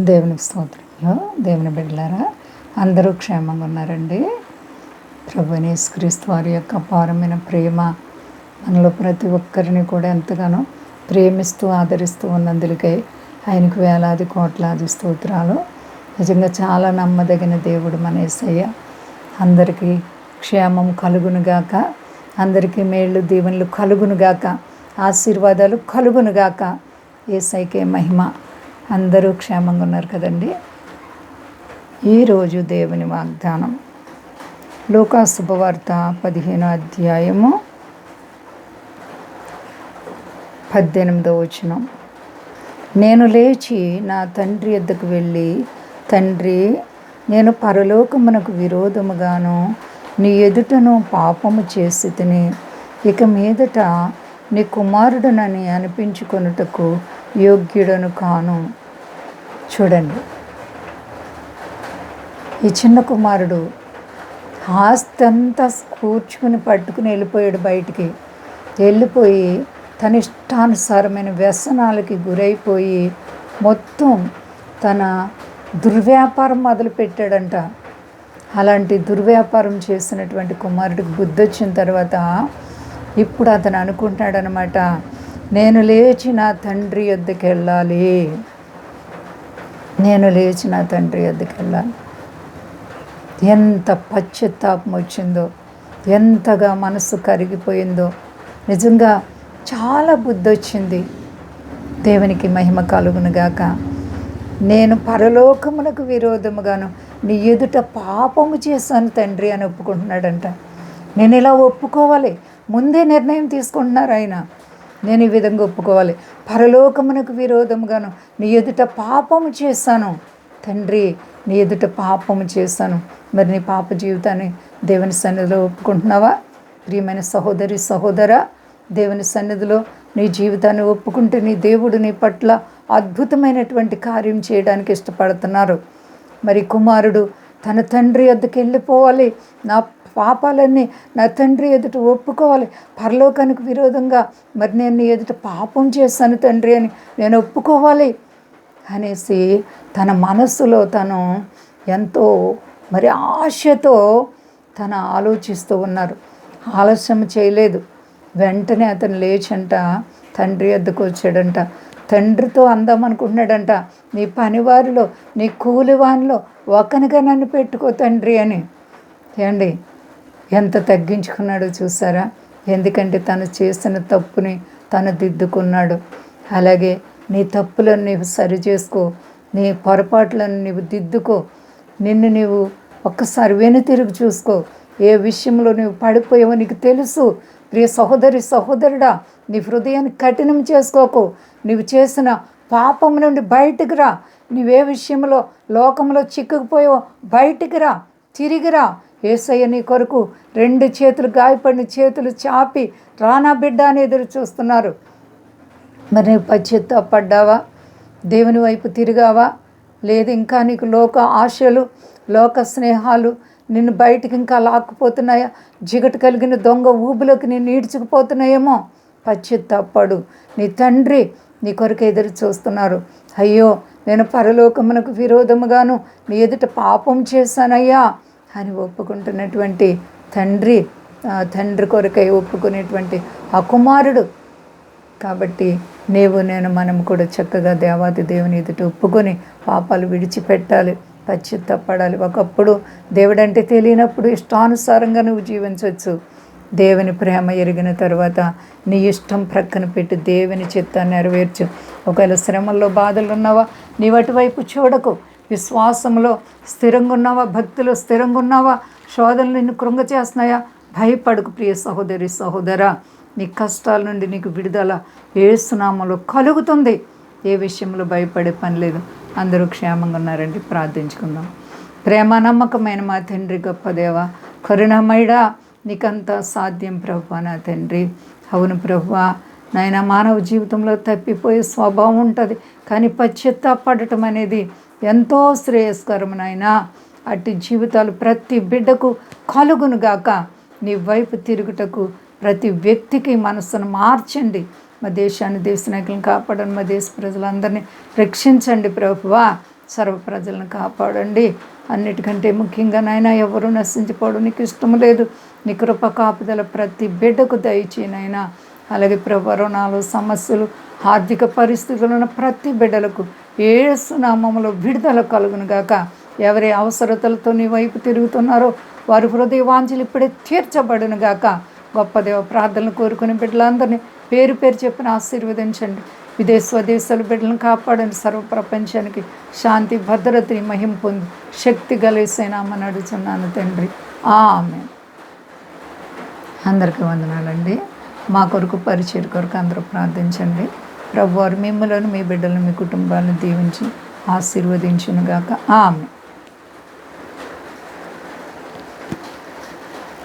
దేవునికి స్తోత్రంలో దేవుని బిడ్డలారా, అందరూ క్షేమంగా ఉన్నారండి. ప్రభువైన యేసుక్రీస్తు వారి యొక్క అపారమైన ప్రేమ మనలో ప్రతి ఒక్కరిని కూడా ఎంతగానో ప్రేమిస్తూ ఆదరిస్తూ ఉన్నందుకై ఆయనకు వేలాది కోట్లాది స్తోత్రాలు. నిజంగా చాలా నమ్మదగిన దేవుడు మన యేసయ్య. అందరికీ క్షేమం కలుగునుగాక, అందరికీ మేళ్ళు దీవెనలు కలుగునుగాక, ఆశీర్వాదాలు కలుగునుగాక. యేసయ్యకే మహిమ. అందరూ క్షేమంగా ఉన్నారు కదండి. ఈరోజు దేవుని వాగ్దానం లూకా శుభవార్త 15వ అధ్యాయము 18వ వచనం. నేను లేచి నా తండ్రి యొద్దకు వెళ్ళి, తండ్రి, నేను పరలోకమునకు విరోధముగాను నీ ఎదుటను పాపము చేసి తిని, ఇక మీదట నీ కుమారుడనని అనిపించుకొనుటకు యోగ్యుడను కాను. చూడండి, ఈ చిన్న కుమారుడు ఆస్తి అంతా కూర్చుకుని పట్టుకుని వెళ్ళిపోయాడు. బయటికి వెళ్ళిపోయి తన ఇష్టానుసారమైన వ్యసనాలకి గురైపోయి మొత్తం తన దుర్వ్యాపారం మొదలుపెట్టాడంట. అలాంటి దుర్వ్యాపారం చేసినటువంటి కుమారుడికి బుద్ధి వచ్చిన తర్వాత ఇప్పుడు అతను అనుకుంటున్నాడనమాట, నేను లేచి నా తండ్రి యొద్దకు వెళ్ళాలి, నేను లేచి నా తండ్రి యొద్దకు వెళ్ళాలి. ఎంత పశ్చాత్తాపం వచ్చిందో, ఎంతగా మనసు కరిగిపోయిందో. నిజంగా చాలా బుద్ధి వచ్చింది. దేవునికి మహిమ కలుగునుగాక. నేను పరలోకమునకు విరోధముగాను నీ ఎదుట పాపము చేశాను తండ్రి అని ఒప్పుకుంటున్నాడంట. నేను ఇలా ఒప్పుకోవాలి, ముందే నిర్ణయం తీసుకుంటున్నారు ఆయన. నేను ఈ విధంగా ఒప్పుకోవాలి, పరలోకమునకు విరోధముగాను నీ ఎదుట పాపము చేశాను తండ్రి, నీ ఎదుట పాపము చేశాను. మరి నీ పాప జీవితాన్ని దేవుని సన్నిధిలో ఒప్పుకుంటున్నావా? ప్రియమైన సహోదరి సహోదరా, దేవుని సన్నిధిలో నీ జీవితాన్ని ఒప్పుకుంటే నీ దేవుడు నీ పట్ల అద్భుతమైనటువంటి కార్యం చేయడానికి ఇష్టపడుతున్నారు. మరి కుమారుడు తన తండ్రి వద్దకు వెళ్ళిపోవాలి, నా పాపాలన్నీ నా తండ్రి ఎదుట ఒప్పుకోవాలి, పరలోకానికి విరోధంగా మరి నేను నీ ఎదుట పాపం చేశాను తండ్రి అని నేను ఒప్పుకోవాలి అనేసి తన మనస్సులో తను ఎంతో మరి ఆశతో తన ఆలోచిస్తూ ఉన్నారు. ఆలస్యం చేయలేదు. వెంటనే అతను లేచంట తండ్రి వద్దకు వచ్చాడంట. తండ్రితో అందామనుకుంటున్నాడంట, నీ పనివారిలో నీ కూలివానిలో ఒకనిగా నన్ను పెట్టుకో తండ్రి అని. ఏమండి, ఎంత తగ్గించుకున్నాడో చూసారా? ఎందుకంటే తను చేసిన తప్పుని తను దిద్దుకున్నాడు. అలాగే నీ తప్పులను నీవు సరి చేసుకో, నీ పొరపాట్లను నీవు దిద్దుకో, నిన్ను నీవు ఒక్కసారి వెనుతిరుగు చూసుకో. ఏ విషయంలో నువ్వు పడిపోయావో నీకు తెలుసు. ప్రియ సహోదరి సహోదరుడా, నీ హృదయాన్ని కఠినం చేసుకోకు. నీవు చేసిన పాపం నుండి బయటికి రా. నీవే విషయంలో లోకంలో చిక్కుకుపోయావో బయటికి రా, తిరిగిరా. యేసయ్య నీ కొరకు 2 చేతులు గాయపడిన చేతులు చాపి రానా బిడ్డ అని ఎదురు చూస్తున్నారు. మరి నీవు పశ్చాత్తాపడ్డావా? దేవుని వైపు తిరిగావా? లేదు ఇంకా నీకు లోక ఆశలు, లోక స్నేహాలు నిన్ను బయటికి ఇంకా లాక్కుపోతున్నాయా? జిగట కలిగిన దొంగ ఊబిలోకి నిన్ను ఈడ్చుకుపోతున్నాయేమో. పశ్చాత్తాపడు. నీ తండ్రి నీ కొరకు ఎదురు చూస్తున్నారు. అయ్యో, నేను పరలోకమునకు విరోధముగాను నీ ఎదుట పాపం చేశానయ్యా అని ఒప్పుకుంటున్నటువంటి తండ్రి కొరకై ఒప్పుకునేటువంటి ఆ కుమారుడు. కాబట్టి మనం కూడా చక్కగా దేవాది దేవుని ఎదుట ఒప్పుకొని పాపాలు విడిచిపెట్టాలి, పశ్చాత్తాపడాలి. ఒకప్పుడు దేవుడంటే తెలియనప్పుడు ఇష్టానుసారంగా నువ్వు జీవించవచ్చు. దేవుని ప్రేమ ఎరిగిన తర్వాత నీ ఇష్టం ప్రక్కన పెట్టి దేవుని చిత్తాన్ని నెరవేర్చు. ఒకవేళ శ్రమల్లో బాధలు ఉన్నావా, నీ అటువైపు చూడకు. విశ్వాసంలో స్థిరంగా ఉన్నావా, భక్తిలో స్థిరంగా ఉన్నావా, శోధనలు నిన్ను కృంగ చేస్తున్నాయా, భయపడకు. ప్రియ సహోదరి సహోదరా, నీ కష్టాల నుండి నీకు విడుదల యేసు నామములో కలుగుతుంది. ఏ విషయంలో భయపడే పని లేదు. అందరూ క్షేమంగా ఉన్నారండి. ప్రార్థించుకుందాం. ప్రేమ నమ్మకమైన మా తండ్రి, గొప్ప దేవ, కరుణమయుడా, నీకంతా సాధ్యం ప్రభువా. నా తండ్రి, అవును ప్రభువా, నాయన మానవ జీవితంలో తప్పిపోయే స్వభావం ఉంటుంది, కానీ పశ్చాత్తాపడటం అనేది ఎంతో శ్రేయస్కరం నాయన. అట్టి జీవితాలు ప్రతి బిడ్డకు కలుగునుగాక. నీ వైపు తిరుగుటకు ప్రతి వ్యక్తికి మనసును మార్చండి. మా దేశాన్ని, దేశ నాయకులను కాపాడండి. మా దేశ ప్రజలందరినీ రక్షించండి ప్రభువా. సర్వ ప్రజలను కాపాడండి. అన్నిటికంటే ముఖ్యంగా నాయన ఎవరు నశించిపోవడం నీకు ఇష్టం లేదు. నీ కృప కాపుదల ప్రతి బిడ్డకు దయచేయనైనా. అలాగే ప్రభు రుణాలు, సమస్యలు, ఆర్థిక పరిస్థితులు ఉన్న ప్రతి బిడ్డలకు యేసు నామములో విడుదల కలుగును గాక. ఎవరి అవసరతలతో నీ వైపు తిరుగుతున్నారో వారి హృదయ వాంఛలు ఇప్పుడే తీర్చబడును గాక. గొప్ప దేవ ప్రార్థనలు కోరుకునే బిడ్డలందరినీ పేరు పేరు చెప్పిన ఆశీర్వదించండి. స్వదేశాల బిడ్డలను కాపాడండి. సర్వ ప్రపంచానికి శాంతి భద్రతని మహిమ పొంది శక్తి గలేసేనామని అడుగుతున్నాను తండ్రి. ఆమేన్. అందరికీ వందనాలండి. మా కొరకు పరిచయం కొరకు అందరూ ప్రార్థించండి. ప్రభువారు మిమ్మలను, మీ బిడ్డలను, మీ కుటుంబాలను దీవించి ఆశీర్వదించునుగాక. ఆమేన్.